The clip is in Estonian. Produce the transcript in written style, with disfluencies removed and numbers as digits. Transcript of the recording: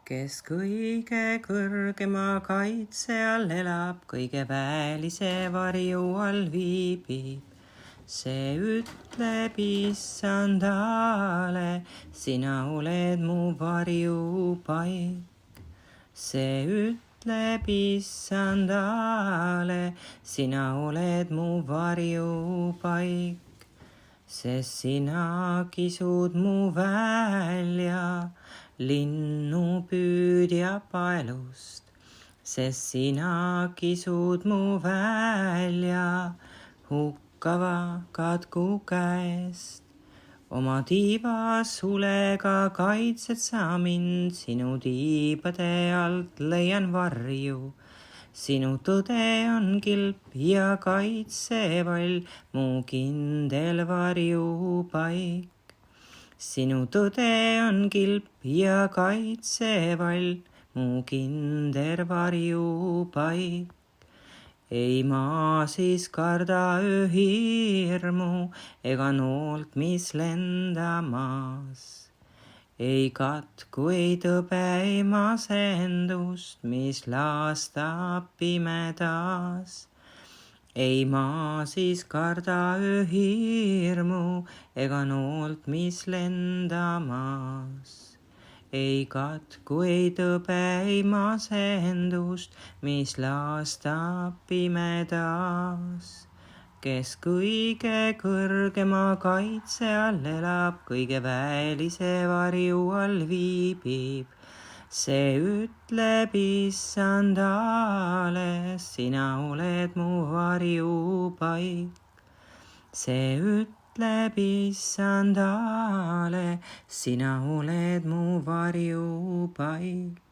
kes kõige kõrgema kaitse all elab, kõige väelise varju all viibib. see ütleb issandale, sina oled mu varjupaik. see ütleb issandale, sina oled mu varjupaik. sest sina kisud mu välja linnupüüdja paelust, sest sina kisud mu välja hukkava katku käest. oma tiivasulega kaitsed sa mind, sinu tiibade alt leian varju. sinu tõde on kilp ja kaitsevall, mu kindel varjupaik. sinu tõde on kilp ja kaitsevall, mu kindel varjupaik. ei ma siis karda ööhirmu ega noolt, mis lendamas. ei katku, ei tõbe, ei masendust, mis laastab pimedas. ei ma siis karda ööhirmu ega noolt, mis lendamas. ei katku, ei tõbe, ei masendust, mis laastab pimedas. kes kõige kõrgema kaitse all elab, kõige väelise varju all viibib. see ütleb issandale, sina oled mu varjupaik. see ütleb issandale, sina oled mu varjupaik.